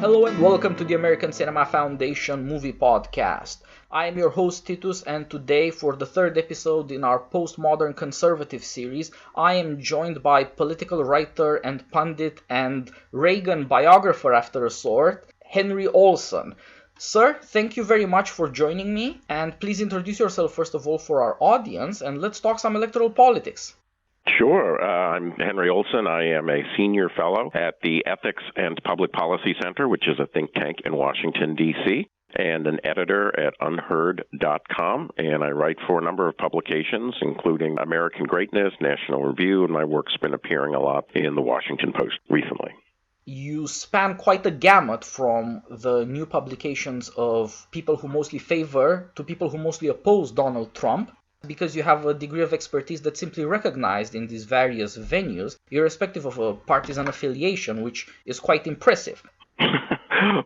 Hello and welcome to the American Cinema Foundation Movie Podcast. I am your host Titus, and today for the third episode in our postmodern conservative series, I am joined by political writer and pundit and Reagan biographer after a sort, Henry Olsen. Sir, thank you very much for joining me, and please introduce yourself first of all for our audience, and let's talk some electoral politics. Sure. I'm Henry Olsen. I am a senior fellow at the Ethics and Public Policy Center, which is a think tank in Washington, D.C., and an editor at unheard.com. And I write for a number of publications, including American Greatness, National Review, and my work's been appearing a lot in the Washington Post recently. You span quite a gamut from the new publications of people who mostly favor to people who mostly oppose Donald Trump, because you have a degree of expertise that's simply recognized in these various venues, irrespective of a partisan affiliation, which is quite impressive.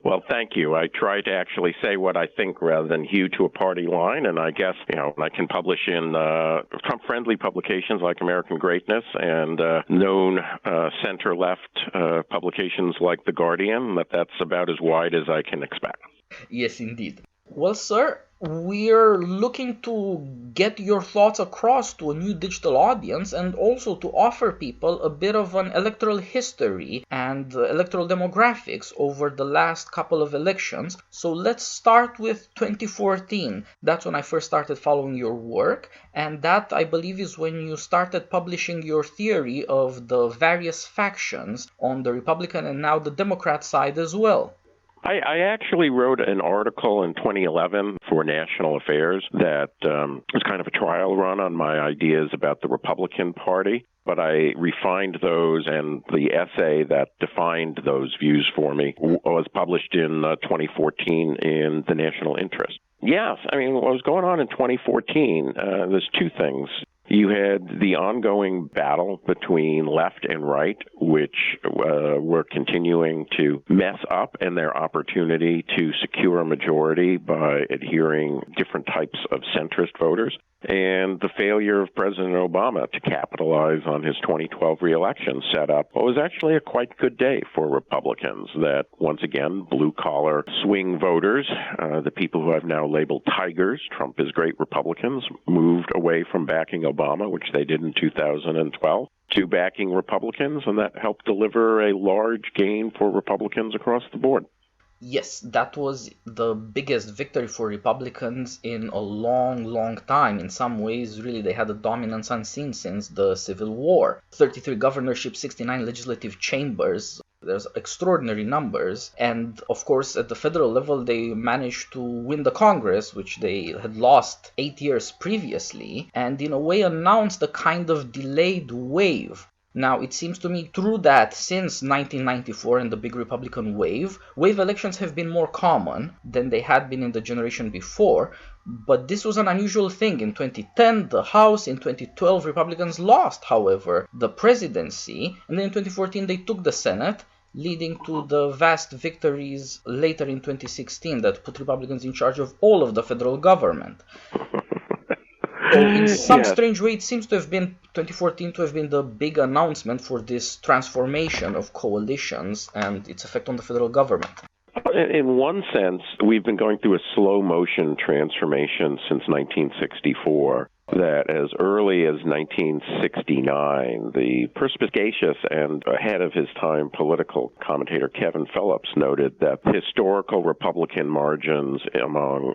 Well, thank you. I try to actually say what I think rather than hew to a party line, and I guess, I can publish in Trump-friendly publications like American Greatness and known center-left publications like The Guardian, that's about as wide as I can expect. Yes, indeed. Well, sir, we're looking to get your thoughts across to a new digital audience and also to offer people a bit of an electoral history and electoral demographics over the last couple of elections. So let's start with 2014. That's when I first started following your work, and that, I believe, is when you started publishing your theory of the various factions on the Republican and now the Democrat side as well. I actually wrote an article in 2011 for National Affairs that was kind of a trial run on my ideas about the Republican Party, but I refined those, and the essay that defined those views for me was published in 2014 in The National Interest. Yes, what was going on in 2014, there's two things. You had the ongoing battle between left and right, which were continuing to mess up in their opportunity to secure a majority by adhering different types of centrist voters, and the failure of President Obama to capitalize on his 2012 reelection set up what was actually a quite good day for Republicans, that once again, blue-collar swing voters, the people who I've now labeled tigers, Trump is great Republicans, moved away from backing Obama, which they did in 2012, to backing Republicans, and that helped deliver a large gain for Republicans across the board. Yes, that was the biggest victory for Republicans in a long, long time. In some ways, really, they had a dominance unseen since the Civil War. 33 governorships, 69 legislative chambers. There's extraordinary numbers. And, of course, at the federal level, they managed to win the Congress, which they had lost 8 years previously, and in a way announced a kind of delayed wave. Now, it seems to me true that since 1994 and the big Republican wave elections have been more common than they had been in the generation before, but this was an unusual thing. In 2010, the House; in 2012, Republicans lost, however, the presidency, and then in 2014 they took the Senate, leading to the vast victories later in 2016 that put Republicans in charge of all of the federal government. So in some strange way, it seems to have been 2014 to have been the big announcement for this transformation of coalitions and its effect on the federal government. In one sense, we've been going through a slow-motion transformation since 1964. That as early as 1969, the perspicacious and ahead of his time political commentator Kevin Phillips noted that historical Republican margins among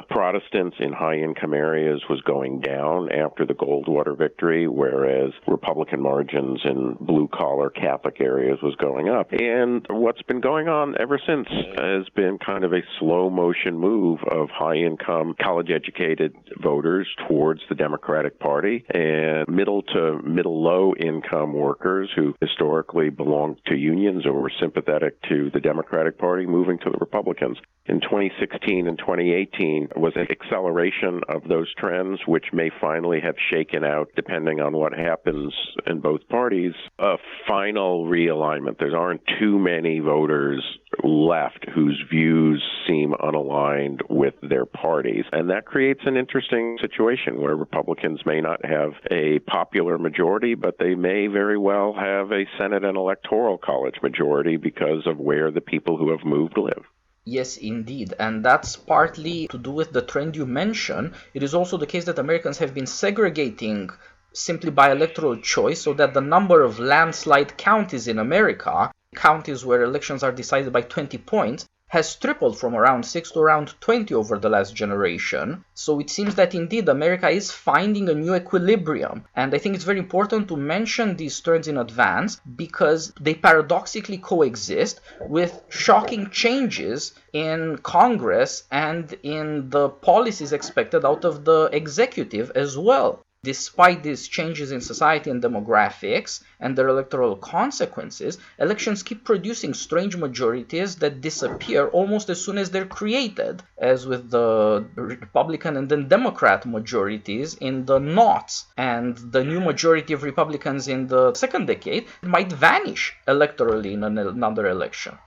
Protestants in high-income areas was going down after the Goldwater victory, whereas Republican margins in blue-collar Catholic areas was going up. And what's been going on ever since has been kind of a slow-motion move of high-income, college-educated voters towards the Democratic Party, and middle to middle-low income workers who historically belonged to unions or were sympathetic to the Democratic Party moving to the Republicans. In 2016 and 2018 was an acceleration of those trends, which may finally have shaken out, depending on what happens in both parties, a final realignment. There aren't too many voters left whose views seem unaligned with their parties. And that creates an interesting situation where Republicans may not have a popular majority, but they may very well have a Senate and Electoral College majority because of where the people who have moved live. Yes, indeed. And that's partly to do with the trend you mentioned. It is also the case that Americans have been segregating simply by electoral choice, so that the number of landslide counties in America, counties where elections are decided by 20 points, has tripled from around 6 to around 20 over the last generation. So it seems that indeed America is finding a new equilibrium. And I think it's very important to mention these trends in advance because they paradoxically coexist with shocking changes in Congress and in the policies expected out of the executive as well. Despite these changes in society and demographics and their electoral consequences, elections keep producing strange majorities that disappear almost as soon as they're created, as with the Republican and then Democrat majorities in the noughts. And the new majority of Republicans in the second decade might vanish electorally in another election.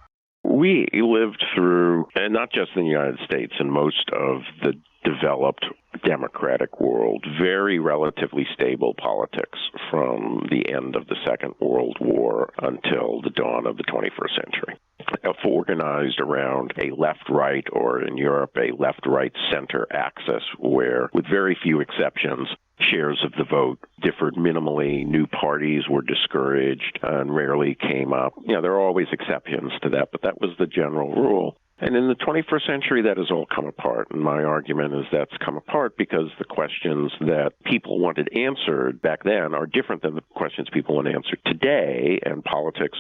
We lived through, and not just in the United States, in most of the developed democratic world, very relatively stable politics from the end of the Second World War until the dawn of the 21st century. Organized around a left-right, or in Europe, a left-right-center axis where, with very few exceptions, shares of the vote differed minimally. New parties were discouraged and rarely came up. There are always exceptions to that, but that was the general rule. And in the 21st century, that has all come apart. And my argument is that's come apart because the questions that people wanted answered back then are different than the questions people want answered today. And politics,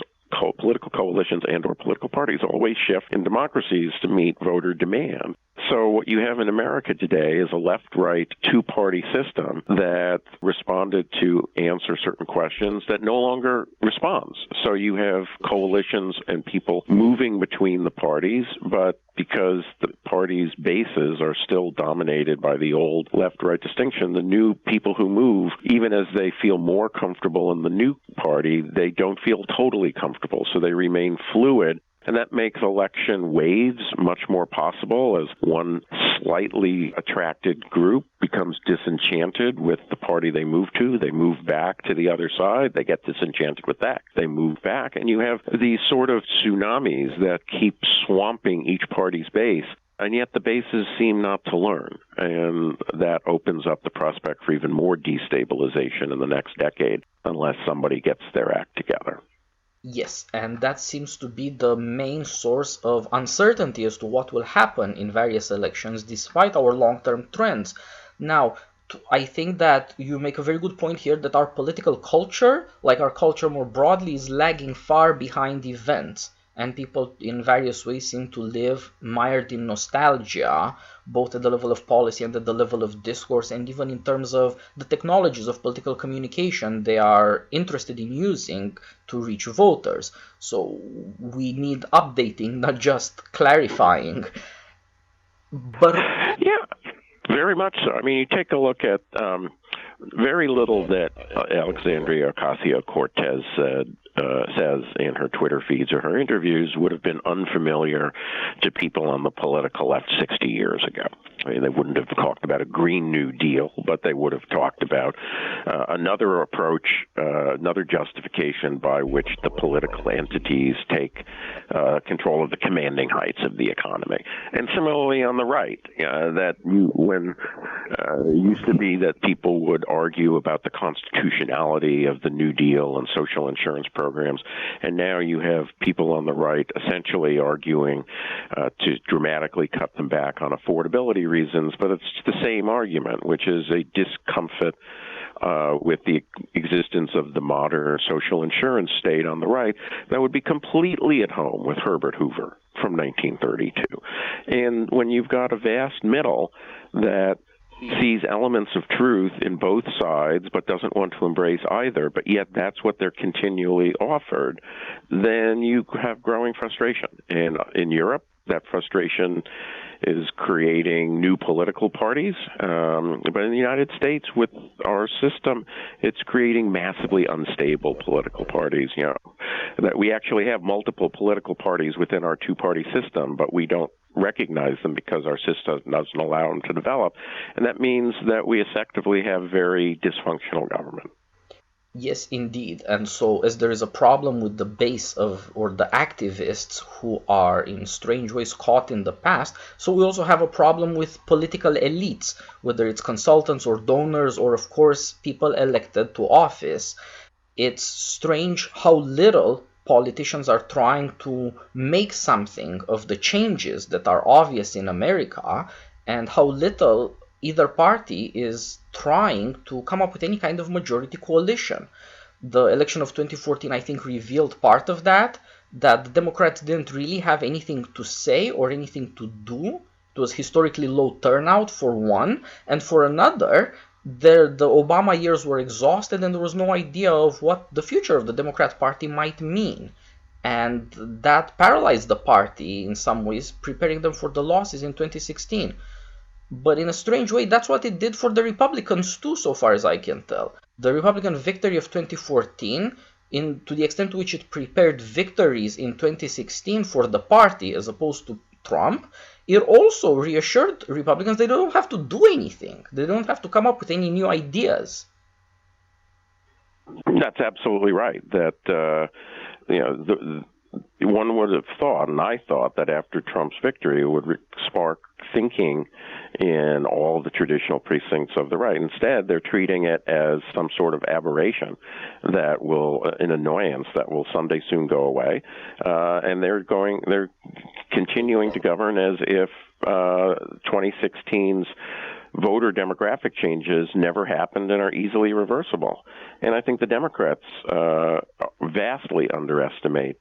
political coalitions and or political parties always shift in democracies to meet voter demand. So what you have in America today is a left-right two-party system that responded to answer certain questions that no longer responds. So you have coalitions and people moving between the parties, but because the parties' bases are still dominated by the old left-right distinction, the new people who move, even as they feel more comfortable in the new party, they don't feel totally comfortable, so they remain fluid. And that makes election waves much more possible as one slightly attracted group becomes disenchanted with the party they move to. They move back to the other side. They get disenchanted with that. They move back. And you have these sort of tsunamis that keep swamping each party's base. And yet the bases seem not to learn. And that opens up the prospect for even more destabilization in the next decade unless somebody gets their act together. Yes, and that seems to be the main source of uncertainty as to what will happen in various elections despite our long-term trends. Now, I think that you make a very good point here that our political culture, like our culture more broadly, is lagging far behind events. And people in various ways seem to live mired in nostalgia, both at the level of policy and at the level of discourse, and even in terms of the technologies of political communication they are interested in using to reach voters. So we need updating, not just clarifying. But yeah, very much so. I mean, you take a look at very little that Alexandria Ocasio-Cortez says in her Twitter feeds or her interviews would have been unfamiliar to people on the political left 60 years ago. I mean, they wouldn't have talked about a Green New Deal, but they would have talked about another approach, another justification by which the political entities take control of the commanding heights of the economy. And similarly on the right, that when used to be that people would argue about the constitutionality of the New Deal and social insurance programs, and now you have people on the right essentially arguing to dramatically cut them back on affordability reasons, but it's the same argument, which is a discomfort with the existence of the modern social insurance state on the right that would be completely at home with Herbert Hoover from 1932. And when you've got a vast middle that sees elements of truth in both sides but doesn't want to embrace either, but yet that's what they're continually offered, then you have growing frustration. And in Europe, that frustration is creating new political parties. But in the United States, with our system, it's creating massively unstable political parties. That we actually have multiple political parties within our two-party system, but we don't recognize them because our system doesn't allow them to develop. And that means that we effectively have very dysfunctional government. Yes, indeed. And so, as there is a problem with the base of, or the activists who are in strange ways caught in the past, so we also have a problem with political elites, whether it's consultants or donors or, of course, people elected to office. It's strange how little politicians are trying to make something of the changes that are obvious in America, and how little either party is trying to come up with any kind of majority coalition. The election of 2014, I think, revealed part of that the Democrats didn't really have anything to say or anything to do. It was historically low turnout, for one, and for another, the Obama years were exhausted and there was no idea of what the future of the Democrat Party might mean. And that paralyzed the party in some ways, preparing them for the losses in 2016. But in a strange way, that's what it did for the Republicans too, so far as I can tell. The Republican victory of 2014, to the extent to which it prepared victories in 2016 for the party as opposed to Trump, it also reassured Republicans they don't have to do anything. They don't have to come up with any new ideas. That's absolutely right. That one would have thought, and I thought, that after Trump's victory, it would spark thinking in all the traditional precincts of the right. Instead, they're treating it as some sort of aberration that will, an annoyance that will someday soon go away, and they're continuing to govern as if 2016's voter demographic changes never happened and are easily reversible. And I think the Democrats vastly underestimate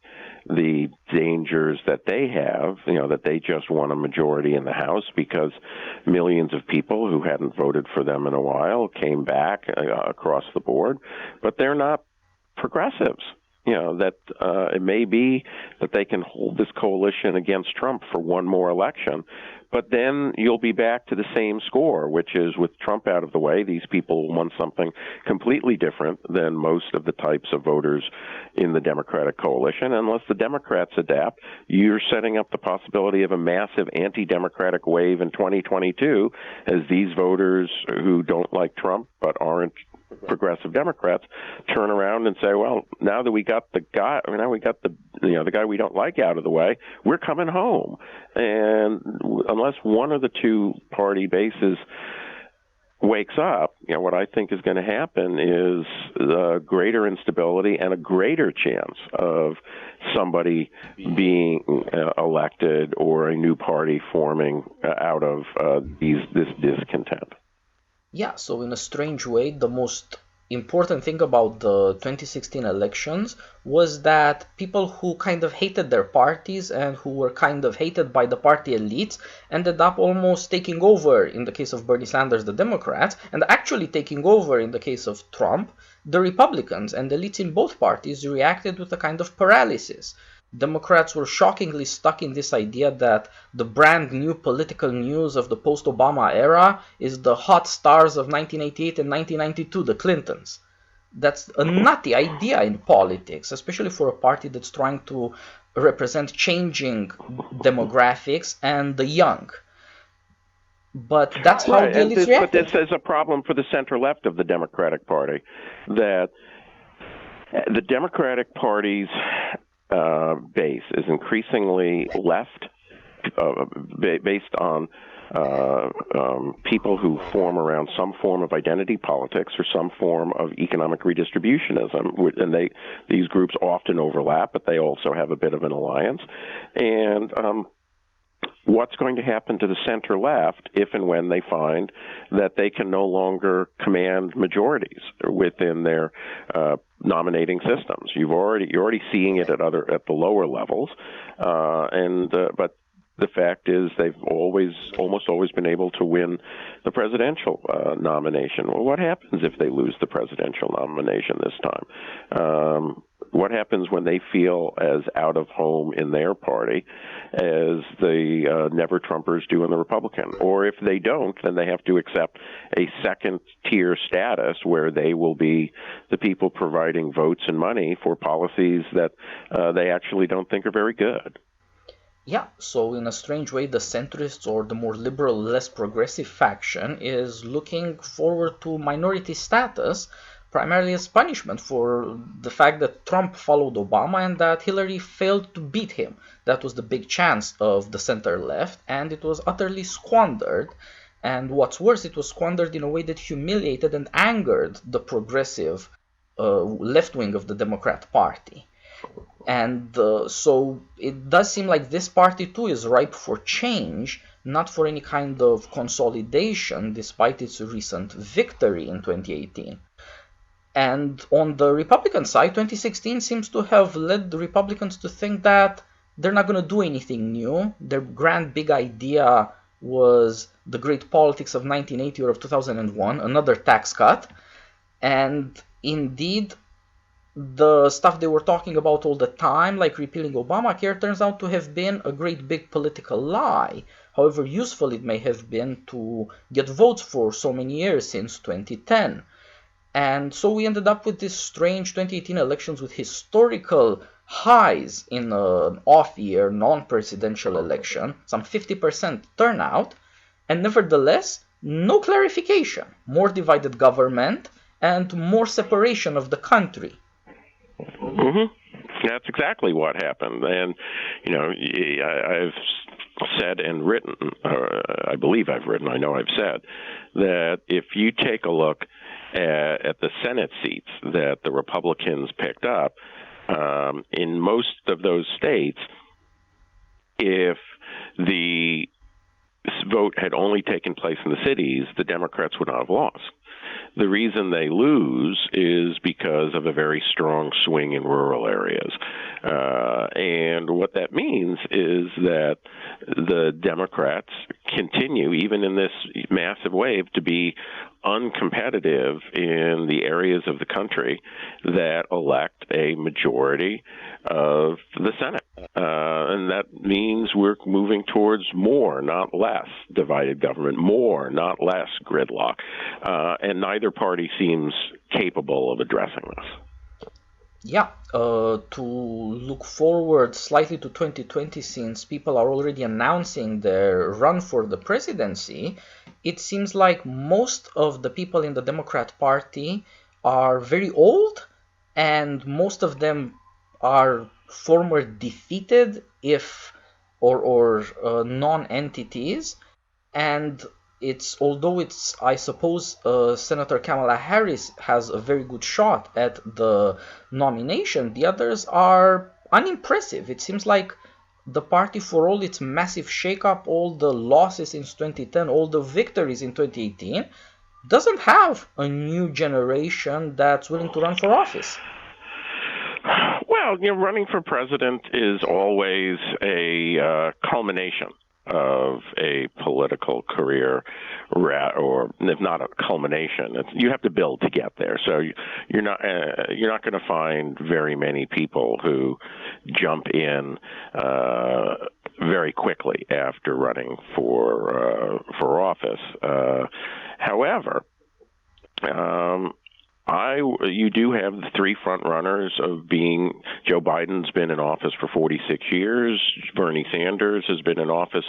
the dangers that they have, that they just won a majority in the House because millions of people who hadn't voted for them in a while came back across the board, but they're not progressives. That it may be that they can hold this coalition against Trump for one more election, but then you'll be back to the same score, which is with Trump out of the way, these people want something completely different than most of the types of voters in the Democratic coalition. Unless the Democrats adapt, you're setting up the possibility of a massive anti-Democratic wave in 2022 as these voters who don't like Trump but aren't progressive Democrats turn around and say, well, now that we got the guy, the guy we don't like out of the way, we're coming home. And unless one of the two party bases wakes up, what I think is going to happen is greater instability and a greater chance of somebody being elected or a new party forming out of this discontent. Yeah, so in a strange way, the most important thing about the 2016 elections was that people who kind of hated their parties and who were kind of hated by the party elites ended up almost taking over, in the case of Bernie Sanders, the Democrats, and actually taking over, in the case of Trump, the Republicans. And elites in both parties reacted with a kind of paralysis. Democrats were shockingly stuck in this idea that the brand new political news of the post-Obama era is the hot stars of 1988 and 1992, the Clintons. That's a nutty idea in politics, especially for a party that's trying to represent changing demographics and the young. But that's how the elites reacted. But this is a problem for the center-left of the Democratic Party, that the Democratic Party's base is increasingly left, based on people who form around some form of identity politics or some form of economic redistributionism, and these groups often overlap, but they also have a bit of an alliance. And what's going to happen to the center left if and when they find that they can no longer command majorities within their nominating systems? You're already seeing it at the lower levels, but the fact is they've almost always been able to win the presidential nomination. Well, what happens if they lose the presidential nomination this time? What happens when they feel as out of home in their party as the never-Trumpers do in the Republican? Or if they don't, then they have to accept a second-tier status where they will be the people providing votes and money for policies that they actually don't think are very good. Yeah, so in a strange way, the centrists or the more liberal, less progressive faction is looking forward to minority status primarily as punishment for the fact that Trump followed Obama and that Hillary failed to beat him. That was the big chance of the center left, and it was utterly squandered. And what's worse, it was squandered in a way that humiliated and angered the progressive left wing of the Democrat Party. And so it does seem like this party too is ripe for change, not for any kind of consolidation, despite its recent victory in 2018. And on the Republican side, 2016 seems to have led the Republicans to think that they're not going to do anything new. Their grand big idea was the great politics of 1980 or of 2001, another tax cut. And indeed, the stuff they were talking about all the time, like repealing Obamacare, turns out to have been a great big political lie, however useful it may have been to get votes for so many years since 2010. And so we ended up with this strange 2018 elections with historical highs in an off-year, non-presidential election, some 50% turnout, and nevertheless, no clarification, more divided government, and more separation of the country. Mm-hmm. That's exactly what happened. And, I've said and written, or I believe I've written, I know I've said, that if you take a look at the Senate seats that the Republicans picked up, in most of those states, if the vote had only taken place in the cities, the Democrats would not have lost. The reason they lose is because of a very strong swing in rural areas. And what that means is that the Democrats continue, even in this massive wave, to be uncompetitive in the areas of the country that elect a majority of the Senate. And that means we're moving towards more, not less, divided government, more, not less gridlock. And neither party seems capable of addressing this. Yeah, to look forward slightly to 2020, since people are already announcing their run for the presidency, it seems like most of the people in the Democrat Party are very old, and most of them are former defeated or non-entities, and although I suppose Senator Kamala Harris has a very good shot at the nomination, the others are unimpressive. It seems like the party, for all its massive shakeup, all the losses since 2010, all the victories in 2018, doesn't have a new generation that's willing to run for office. Well, running for president is always a culmination of a political career, or if not a culmination, you have to build to get there. So you're not going to find very many people who jump in very quickly after running for office. However, you do have the three front runners of being Joe Biden's been in office for 46 years. Bernie Sanders has been in office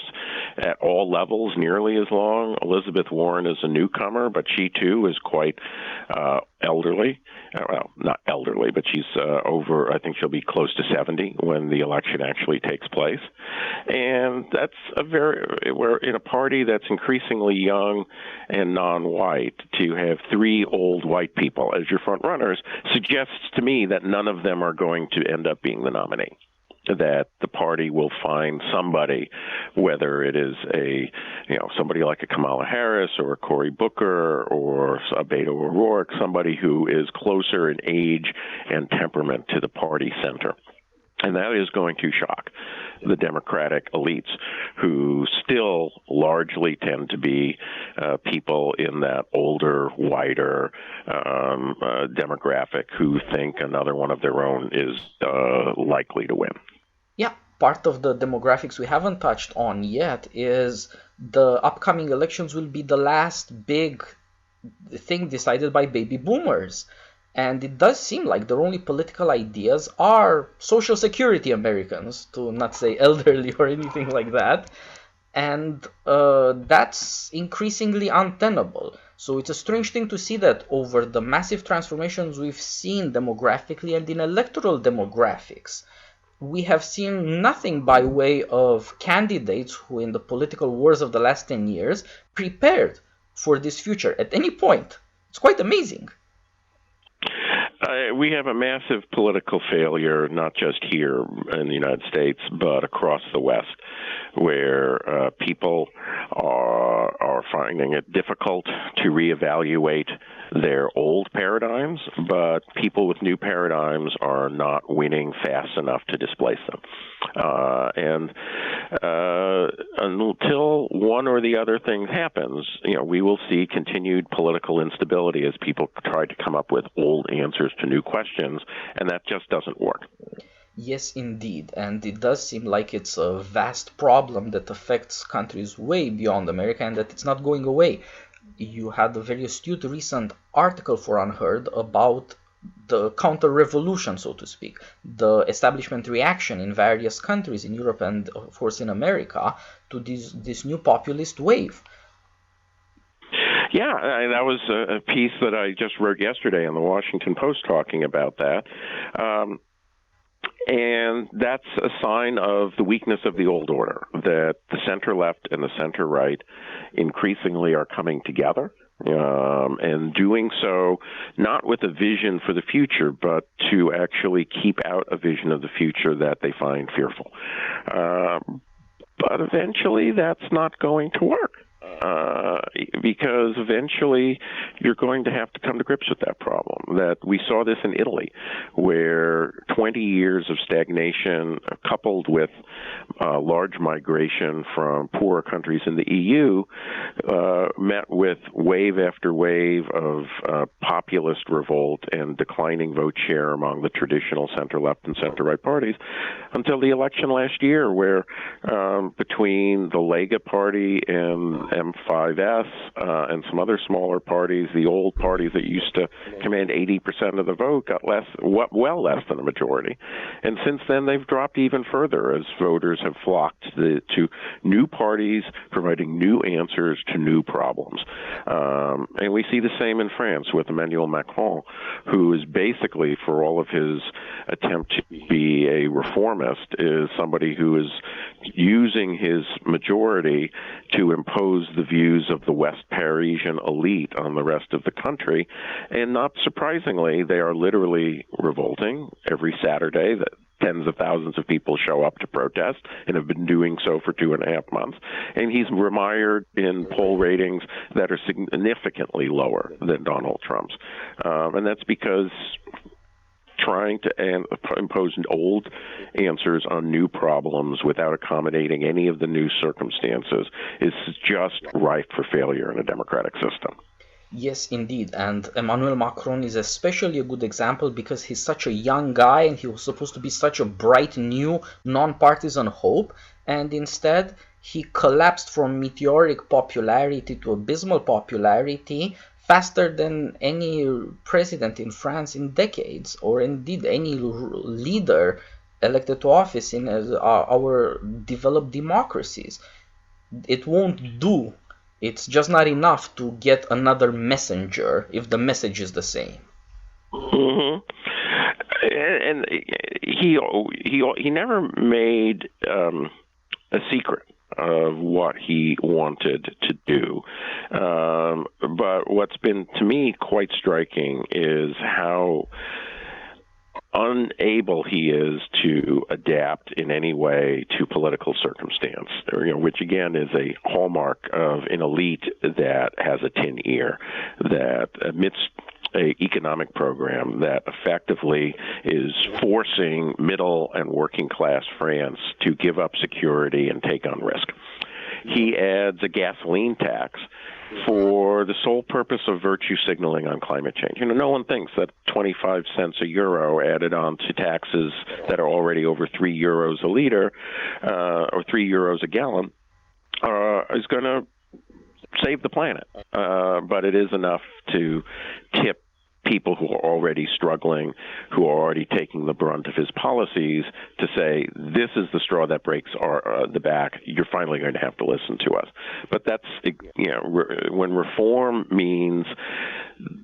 at all levels nearly as long. Elizabeth Warren is a newcomer, but she too is quite elderly. Well, not elderly, but she's over, I think she'll be close to 70 when the election actually takes place. And that's we're in a party that's increasingly young and non-white. To have three old white people as your front runners suggests to me that none of them are going to end up being the nominee. That the party will find somebody, whether it is somebody like a Kamala Harris or a Cory Booker or a Beto O'Rourke, somebody who is closer in age and temperament to the party center. And that is going to shock the Democratic elites, who still largely tend to be people in that older, whiter demographic who think another one of their own is likely to win. Yeah, part of the demographics we haven't touched on yet is the upcoming elections will be the last big thing decided by baby boomers. And it does seem like their only political ideas are social security Americans, to not say elderly or anything like that. And that's increasingly untenable. So it's a strange thing to see that over the massive transformations we've seen demographically and in electoral demographics, we have seen nothing by way of candidates who, in the political wars of the last 10 years, prepared for this future at any point. It's quite amazing. We have a massive political failure, not just here in the United States, but across the West, where people are finding it difficult to reevaluate their old paradigms, but people with new paradigms are not winning fast enough to displace them. And until one or the other thing happens, we will see continued political instability as people try to come up with old answers to new questions, and that just doesn't work. Yes, indeed, and it does seem like it's a vast problem that affects countries way beyond America and that it's not going away. You had a very astute recent article for Unheard about the counter-revolution, so to speak, the establishment reaction in various countries in Europe and, of course, in America to this new populist wave. Yeah, that was a piece that I just wrote yesterday in the Washington Post talking about that. And that's a sign of the weakness of the old order, that the center-left and the center-right increasingly are coming together, and doing so not with a vision for the future, but to actually keep out a vision of the future that they find fearful. But eventually that's not going to work. Because eventually you're going to have to come to grips with that problem. That we saw this in Italy, where 20 years of stagnation coupled with large migration from poorer countries in the EU met with wave after wave of populist revolt and declining vote share among the traditional center-left and center-right parties until the election last year, where between the Lega Party and M5S and some other smaller parties, the old parties that used to command 80% of the vote got well less than a majority. And since then, they've dropped even further as voters have flocked to new parties providing new answers to new problems. And we see the same in France with Emmanuel Macron, who is basically, for all of his attempt to be a reformist, is somebody who is using his majority to impose the views of the West Parisian elite on the rest of the country. And not surprisingly, they are literally revolting every Saturday. That tens of thousands of people show up to protest and have been doing so for 2.5 months. And he's remired in poll ratings that are significantly lower than Donald Trump's. And that's because trying to impose old answers on new problems without accommodating any of the new circumstances is just ripe for failure in a democratic system. Yes, indeed. And Emmanuel Macron is especially a good example because he's such a young guy and he was supposed to be such a bright, new, non-partisan hope. And instead, he collapsed from meteoric popularity to abysmal popularity faster than any president in France in decades, or indeed any leader elected to office in our developed democracies. It won't do. It's just not enough to get another messenger if the message is the same. Mm-hmm. And he never made a secret of what he wanted to do. But what's been, to me, quite striking is how unable he is to adapt in any way to political circumstance, which again is a hallmark of an elite that has a tin ear, that amidst an economic program that effectively is forcing middle and working class France to give up security and take on risk. He adds a gasoline tax for the sole purpose of virtue signaling on climate change. No one thinks that 25 cents a euro added on to taxes that are already over 3 euros a liter or 3 euros a gallon is going to save the planet. But it is enough to tip people who are already struggling, who are already taking the brunt of his policies, to say, this is the straw that breaks the back. You're finally going to have to listen to us. But that's, when reform means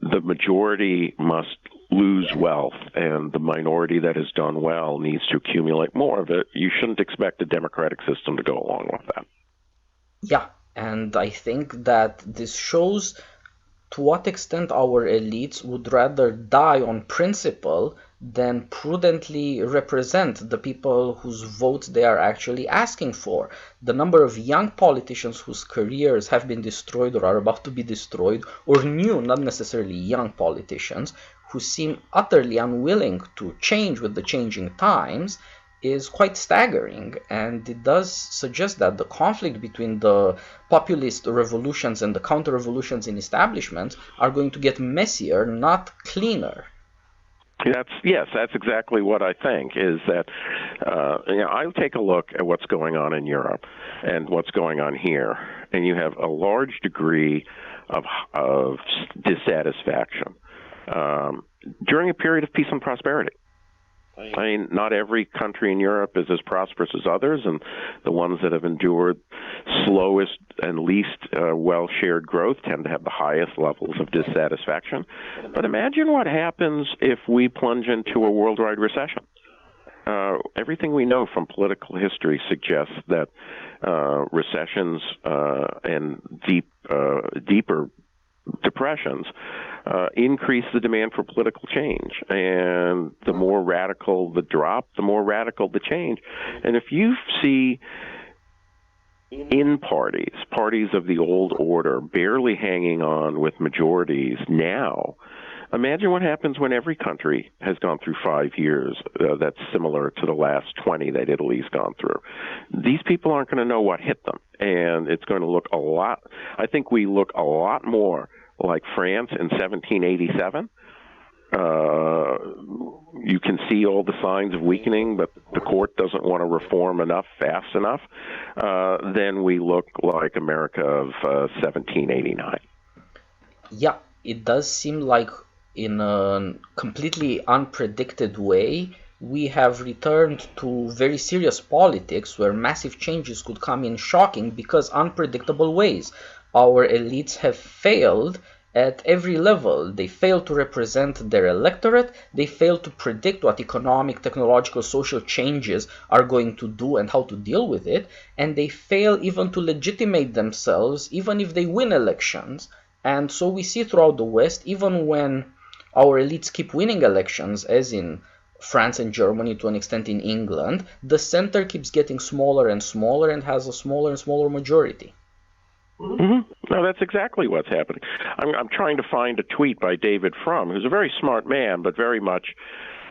the majority must lose wealth and the minority that has done well needs to accumulate more of it, you shouldn't expect a democratic system to go along with that. Yeah, and I think that this shows to what extent our elites would rather die on principle than prudently represent the people whose votes they are actually asking for. The number of young politicians whose careers have been destroyed or are about to be destroyed, or new, not necessarily young politicians, who seem utterly unwilling to change with the changing times, is quite staggering, and it does suggest that the conflict between the populist revolutions and the counter-revolutions in establishments are going to get messier, not cleaner. That's exactly what I think, is that I take a look at what's going on in Europe and what's going on here, and you have a large degree of dissatisfaction during a period of peace and prosperity. I mean, not every country in Europe is as prosperous as others, and the ones that have endured slowest and least well-shared growth tend to have the highest levels of dissatisfaction. But imagine what happens if we plunge into a worldwide recession. Everything we know from political history suggests that recessions and deeper depressions increase the demand for political change. And the more radical the drop, the more radical the change. And if you see in parties of the old order barely hanging on with majorities now, imagine what happens when every country has gone through 5 years that's similar to the last 20 that Italy's gone through. These people aren't going to know what hit them, and it's going to look a lot, I think we look a lot more like France in 1787. You can see all the signs of weakening, but the court doesn't want to reform fast enough. Then we look like America of 1789. Yeah, it does seem like in a completely unpredicted way, we have returned to very serious politics where massive changes could come in shocking because unpredictable ways. Our elites have failed at every level. They fail to represent their electorate, they fail to predict what economic, technological, social changes are going to do and how to deal with it, and they fail even to legitimate themselves, even if they win elections. And so we see throughout the West, even when our elites keep winning elections, as in France and Germany, to an extent in England, the center keeps getting smaller and smaller and has a smaller and smaller majority. Mm-hmm. No, that's exactly what's happening. I'm trying to find a tweet by David Frum, who's a very smart man, but very much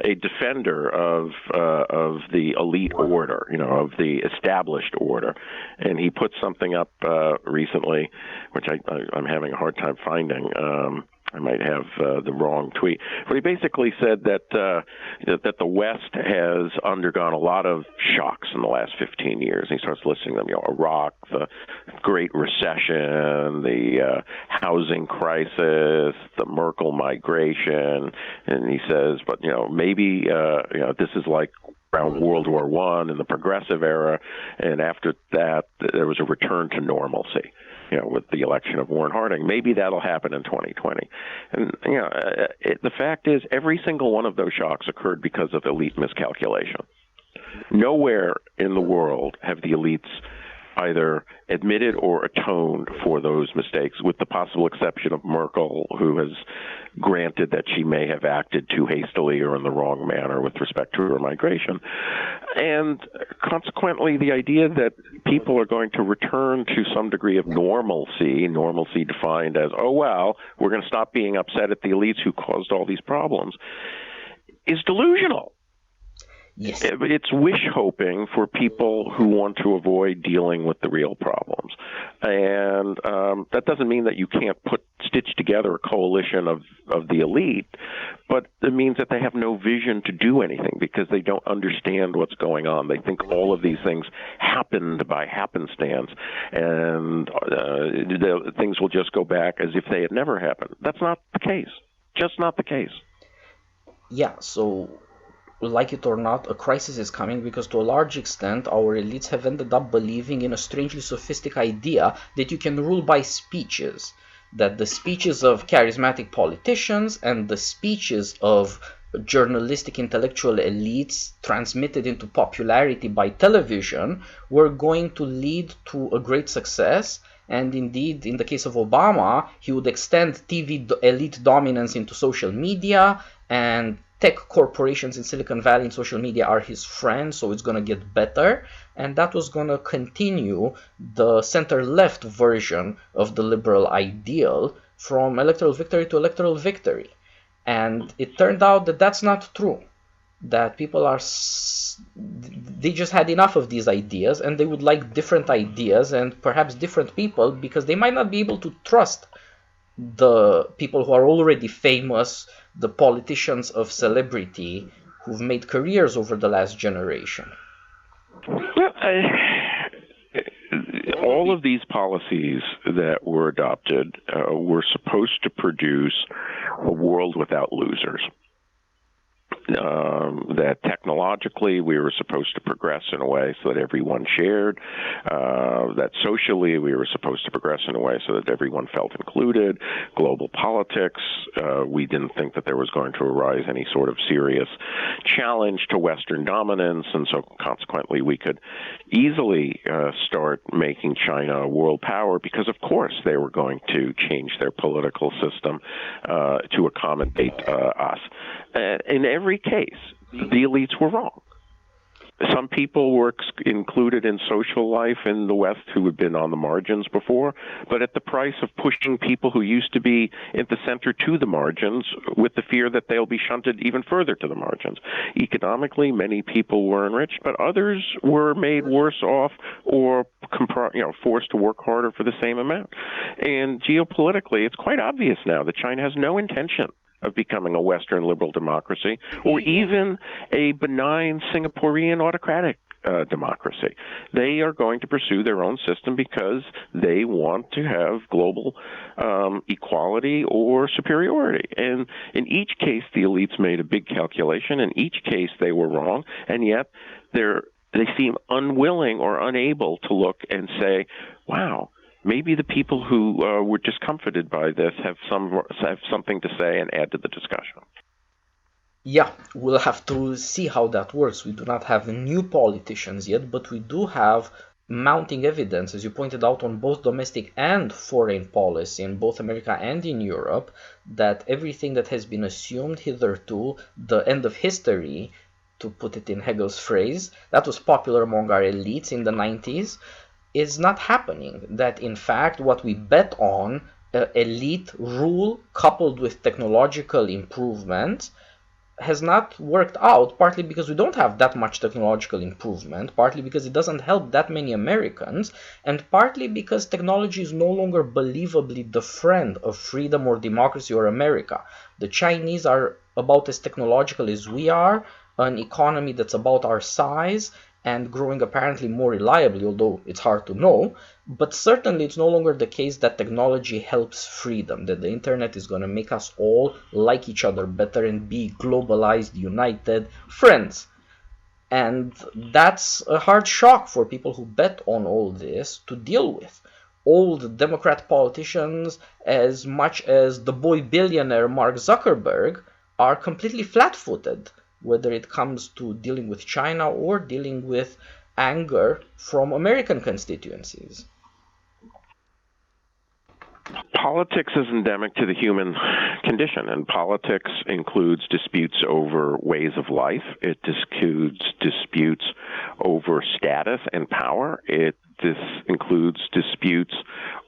a defender of the elite order, of the established order. And he put something up recently, which I'm having a hard time finding. I might have the wrong tweet, but he basically said that that the West has undergone a lot of shocks in the last 15 years. And he starts listing them: Iraq, the Great Recession, the housing crisis, the Merkel migration, and he says, but maybe this is like around World War I in the Progressive era, and after that there was a return to normalcy. With the election of Warren Harding. Maybe that'll happen in 2020. And, the fact is, every single one of those shocks occurred because of elite miscalculation. Nowhere in the world have the elites either admitted or atoned for those mistakes, with the possible exception of Merkel, who has granted that she may have acted too hastily or in the wrong manner with respect to her migration. And consequently, the idea that people are going to return to some degree of normalcy defined as, we're going to stop being upset at the elites who caused all these problems, is delusional. Yes. It's wish hoping for people who want to avoid dealing with the real problems. And that doesn't mean that you can't stitch together a coalition of the elite, but it means that they have no vision to do anything because they don't understand what's going on. They think all of these things happened by happenstance, and things will just go back as if they had never happened. That's not the case. Just not the case. Yeah, so like it or not, a crisis is coming because to a large extent our elites have ended up believing in a strangely sophisticated idea that you can rule by speeches. That the speeches of charismatic politicians and the speeches of journalistic intellectual elites transmitted into popularity by television were going to lead to a great success. And indeed, in the case of Obama, he would extend TV elite dominance into social media, and tech corporations in Silicon Valley and social media are his friends, so it's going to get better. And that was going to continue the center-left version of the liberal ideal from electoral victory to electoral victory. And it turned out that that's not true. That people they just had enough of these ideas, and they would like different ideas and perhaps different people, because they might not be able to trust the people who are already famous, the politicians of celebrity who've made careers over the last generation. Well, all of these policies that were adopted were supposed to produce a world without losers. That technologically we were supposed to progress in a way so that everyone shared, that socially we were supposed to progress in a way so that everyone felt included. Global politics, we didn't think that there was going to arise any sort of serious challenge to Western dominance, and so consequently we could easily start making China a world power, because of course they were going to change their political system to accommodate us. In every case, the elites were wrong. Some people were included in social life in the West who had been on the margins before, but at the price of pushing people who used to be at the center to the margins, with the fear that they'll be shunted even further to the margins. Economically, many people were enriched, but others were made worse off or forced to work harder for the same amount. And geopolitically, it's quite obvious now that China has no intention of becoming a Western liberal democracy, or even a benign Singaporean autocratic democracy. They are going to pursue their own system because they want to have global equality or superiority. And in each case, the elites made a big calculation. In each case, they were wrong, and yet they seem unwilling or unable to look and say, wow, maybe the people who were discomfited by this have something to say and add to the discussion. Yeah, we'll have to see how that works. We do not have new politicians yet, but we do have mounting evidence, as you pointed out, on both domestic and foreign policy in both America and in Europe, that everything that has been assumed hitherto, the end of history, to put it in Hegel's phrase, that was popular among our elites in the 90s, is not happening. That in fact what we bet on, elite rule coupled with technological improvement, has not worked out, partly because we don't have that much technological improvement, partly because it doesn't help that many Americans, and partly because technology is no longer believably the friend of freedom or democracy or America. The Chinese are about as technological as we are, an economy that's about our size, and growing apparently more reliably, although it's hard to know. But certainly it's no longer the case that technology helps freedom, that the internet is going to make us all like each other better and be globalized, united friends. And that's a hard shock for people who bet on all this to deal with. Old Democrat politicians, as much as the boy billionaire Mark Zuckerberg, are completely flat-footed, whether it comes to dealing with China or dealing with anger from American constituencies. Politics is endemic to the human condition, and politics includes disputes over ways of life. It includes disputes over status and power. This includes disputes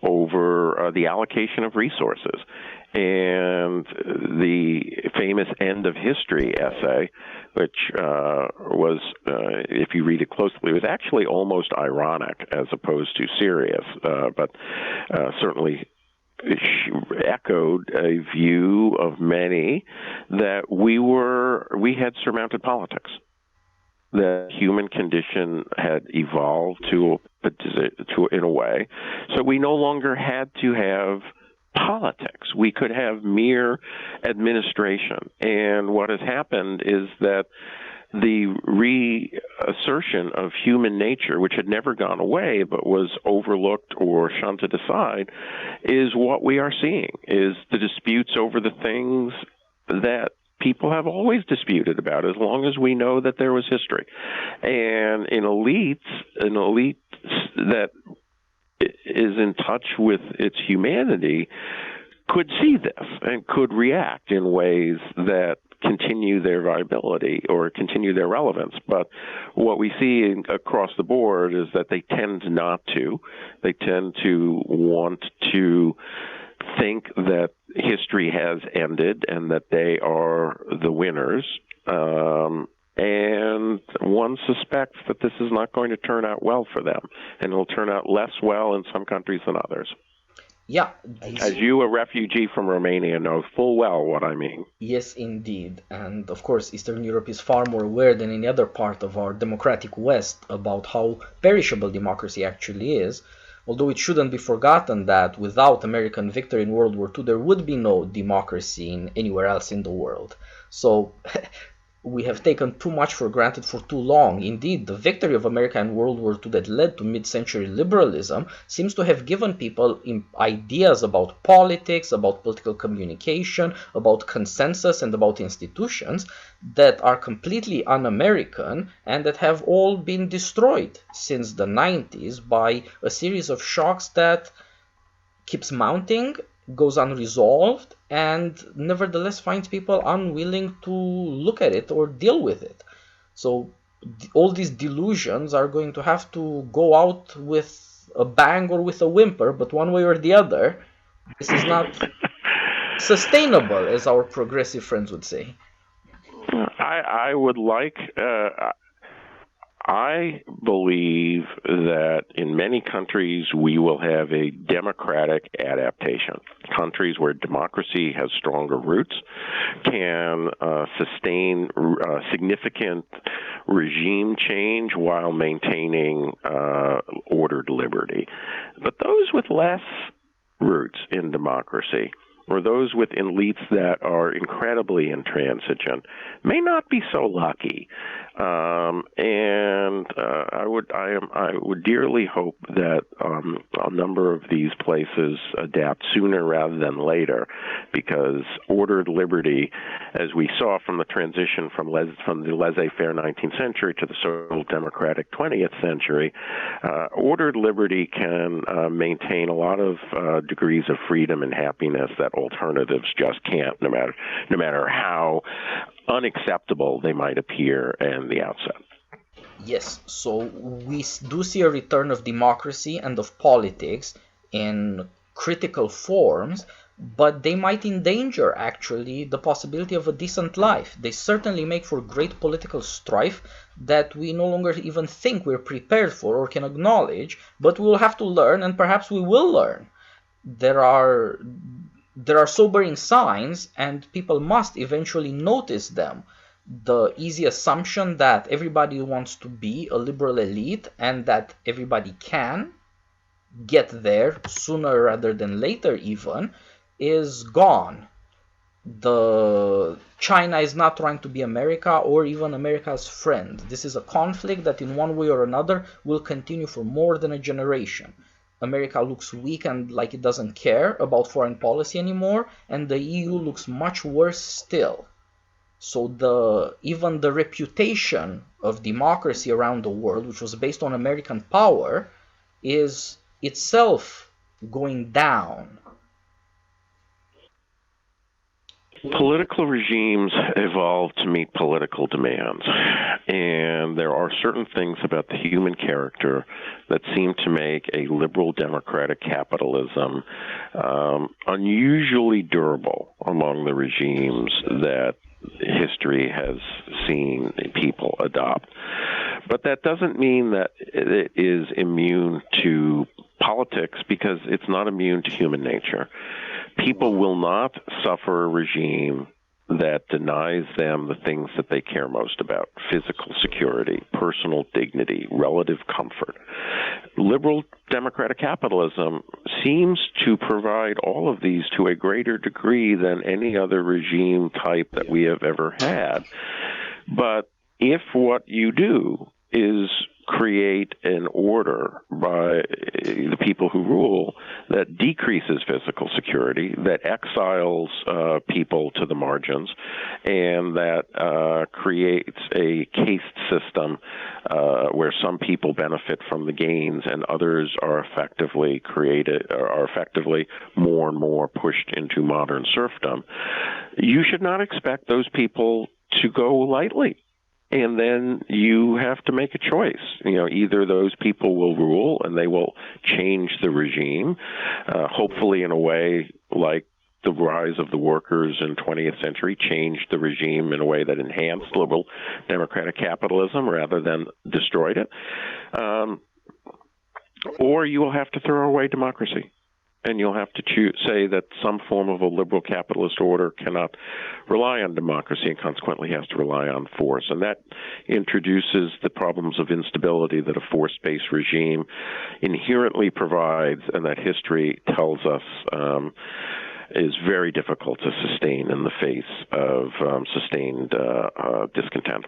over the allocation of resources. And the famous End of History essay, which was, if you read it closely, was actually almost ironic as opposed to serious, but certainly echoed a view of many that we had surmounted politics. The human condition had evolved in a way, so we no longer had to have politics. We could have mere administration. And what has happened is that the reassertion of human nature, which had never gone away but was overlooked or shunted aside, is what we are seeing, is the disputes over the things that people have always disputed about as long as we know that there was history. And an elite that is in touch with its humanity could see this and could react in ways that continue their viability or continue their relevance. But what we see across the board is that they tend not to. They tend to want to think that history has ended and that they are the winners. And one suspects that this is not going to turn out well for them, and it'll turn out less well in some countries than others. Yeah. As you, a refugee from Romania, know full well what I mean. Yes, indeed. And of course, Eastern Europe is far more aware than any other part of our democratic West about how perishable democracy actually is. Although it shouldn't be forgotten that without American victory in World War II, there would be no democracy in anywhere else in the world. So we have taken too much for granted for too long. Indeed, the victory of America in World War II that led to mid-century liberalism seems to have given people ideas about politics, about political communication, about consensus, and about institutions that are completely un-American and that have all been destroyed since the 90s by a series of shocks that keeps mounting, goes unresolved, and nevertheless finds people unwilling to look at it or deal with it. So all these delusions are going to have to go out with a bang or with a whimper, but one way or the other, this is not sustainable, as our progressive friends would say. I believe that in many countries we will have a democratic adaptation. Countries where democracy has stronger roots can sustain significant regime change while maintaining ordered liberty. But those with less roots in democracy, or those with elites that are incredibly intransigent, may not be so lucky. I would dearly hope that a number of these places adapt sooner rather than later, because ordered liberty, as we saw from the transition from the laissez-faire 19th century to the social democratic 20th century, ordered liberty can maintain a lot of degrees of freedom and happiness that alternatives just can't, no matter how unacceptable they might appear in the outset. Yes, so we do see a return of democracy and of politics in critical forms, but they might endanger, actually, the possibility of a decent life. They certainly make for great political strife that we no longer even think we're prepared for or can acknowledge, but we will have to learn, and perhaps we will learn. There are sobering signs, and people must eventually notice them. The easy assumption that everybody wants to be a liberal elite and that everybody can get there sooner rather than later even is gone. China is not trying to be America or even America's friend. This is a conflict that in one way or another will continue for more than a generation. America looks weak and like it doesn't care about foreign policy anymore, and the EU looks much worse still. So even the reputation of democracy around the world, which was based on American power, is itself going down. Political regimes evolve to meet political demands, and there are certain things about the human character that seem to make a liberal democratic capitalism unusually durable among the regimes that history has seen people adopt. But that doesn't mean that it is immune to politics, because it's not immune to human nature. People will not suffer a regime that denies them the things that they care most about: physical security, personal dignity, relative comfort. Liberal democratic capitalism seems to provide all of these to a greater degree than any other regime type that we have ever had. But if what you do is create an order by the people who rule that decreases physical security, that exiles people to the margins, and that creates a caste system where some people benefit from the gains and others are effectively more and more pushed into modern serfdom, you should not expect those people to go lightly. And then you have to make a choice. Either those people will rule and they will change the regime, hopefully in a way like the rise of the workers in 20th century changed the regime in a way that enhanced liberal democratic capitalism rather than destroyed it. Or you will have to throw away democracy. And you'll have to say that some form of a liberal capitalist order cannot rely on democracy and consequently has to rely on force. And that introduces the problems of instability that a force-based regime inherently provides and that history tells us is very difficult to sustain in the face of sustained discontent.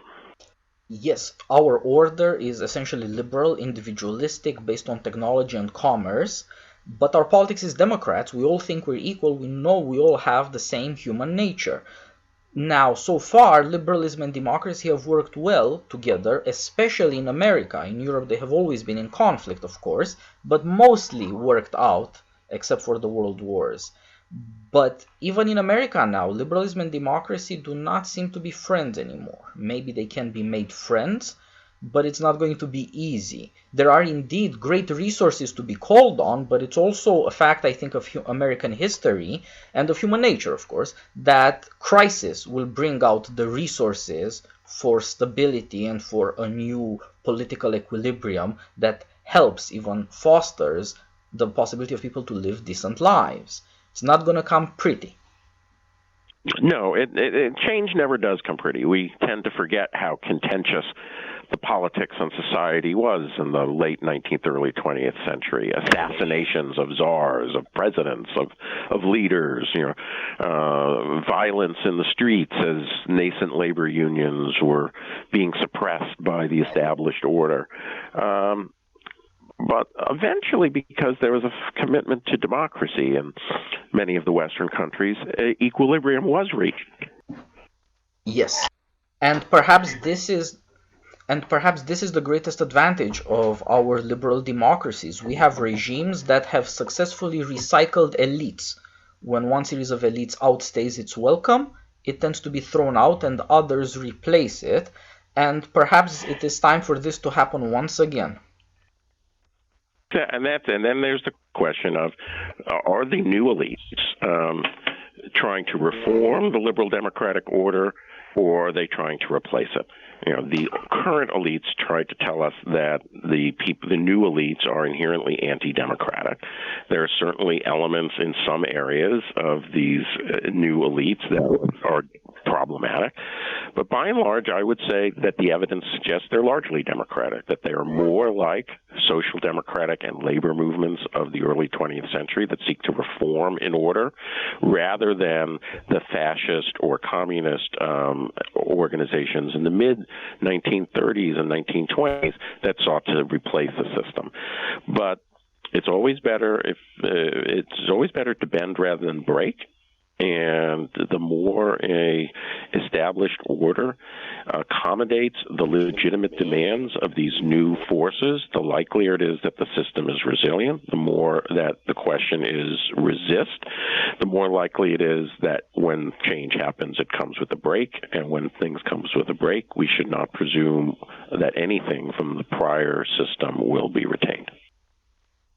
Yes, our order is essentially liberal, individualistic, based on technology and commerce. But our politics is Democrats. We all think we're equal. We know we all have the same human nature. Now, so far, liberalism and democracy have worked well together, especially in America. In Europe, they have always been in conflict, of course, but mostly worked out, except for the world wars. But even in America now, liberalism and democracy do not seem to be friends anymore. Maybe they can be made friends, but it's not going to be easy. There are indeed great resources to be called on, but it's also a fact, I think, of American history and of human nature, of course, that crisis will bring out the resources for stability and for a new political equilibrium that helps, even fosters, the possibility of people to live decent lives. It's not going to come pretty. No, change never does come pretty. We tend to forget how contentious the politics and society was in the late 19th, early 20th century. Assassinations of czars, of presidents, of leaders, violence in the streets as nascent labor unions were being suppressed by the established order. But eventually, because there was a commitment to democracy in many of the Western countries, equilibrium was reached. Yes, and perhaps this is the greatest advantage of our liberal democracies. We have regimes that have successfully recycled elites. When one series of elites outstays its welcome, it tends to be thrown out and others replace it. And perhaps it is time for this to happen once again. And then there's the question of, are the new elites trying to reform the liberal democratic order, or are they trying to replace it? The current elites tried to tell us that the new elites are inherently anti-democratic. There are certainly elements in some areas of these new elites that are problematic. But by and large, I would say that the evidence suggests they're largely democratic, that they are more like social democratic and labor movements of the early 20th century that seek to reform in order, rather than the fascist or communist organizations in the mid-1930s and 1920s that sought to replace the system. But it's always better to bend rather than break. And the more a established order accommodates the legitimate demands of these new forces, the likelier it is that the system is resilient. The more that the question is resist, the more likely it is that when change happens, it comes with a break. And when things comes with a break, we should not presume that anything from the prior system will be retained.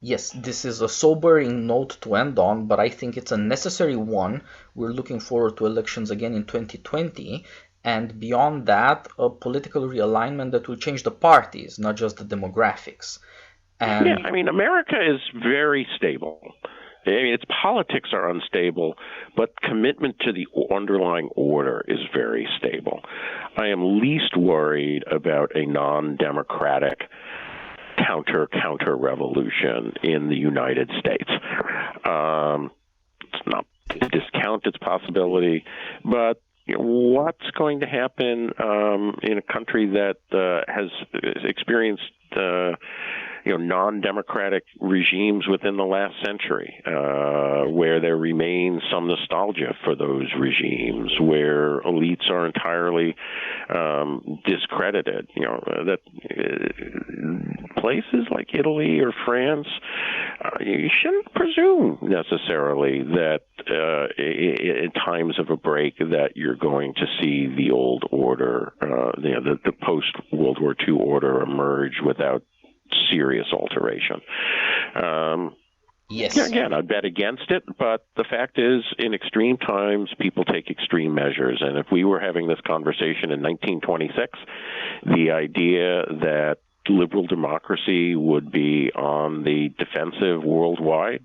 Yes, this is a sobering note to end on, but I think it's a necessary one. We're looking forward to elections again in 2020, and beyond that, a political realignment that will change the parties, not just the demographics. Yeah, America is very stable. I mean, its politics are unstable, but commitment to the underlying order is very stable. I am least worried about a non-democratic counter revolution in the United States. It's not to discount its possibility, but what's going to happen in a country that has experienced non-democratic regimes within the last century, where there remains some nostalgia for those regimes, where elites are entirely discredited. That places like Italy or France, you shouldn't presume necessarily that in times of a break that you're going to see the old order, the post-World War II order emerge without serious alteration. Yes. Again, I'd bet against it, but the fact is, in extreme times, people take extreme measures. And if we were having this conversation in 1926, the idea that liberal democracy would be on the defensive worldwide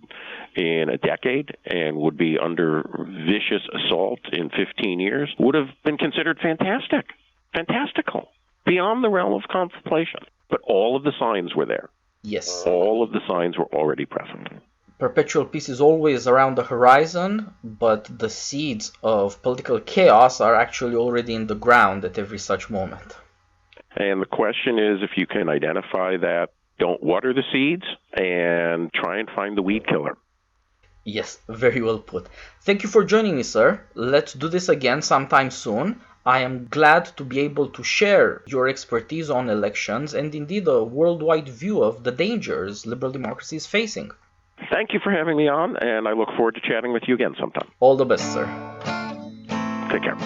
in a decade and would be under vicious assault in 15 years would have been considered fantastical, beyond the realm of contemplation. But all of the signs were there. Yes. All of the signs were already present. Perpetual peace is always around the horizon, but the seeds of political chaos are actually already in the ground at every such moment. And the question is, if you can identify that, don't water the seeds and try and find the weed killer. Yes, very well put. Thank you for joining me, sir. Let's do this again sometime soon. I am glad to be able to share your expertise on elections and indeed a worldwide view of the dangers liberal democracy is facing. Thank you for having me on, and I look forward to chatting with you again sometime. All the best, sir. Take care.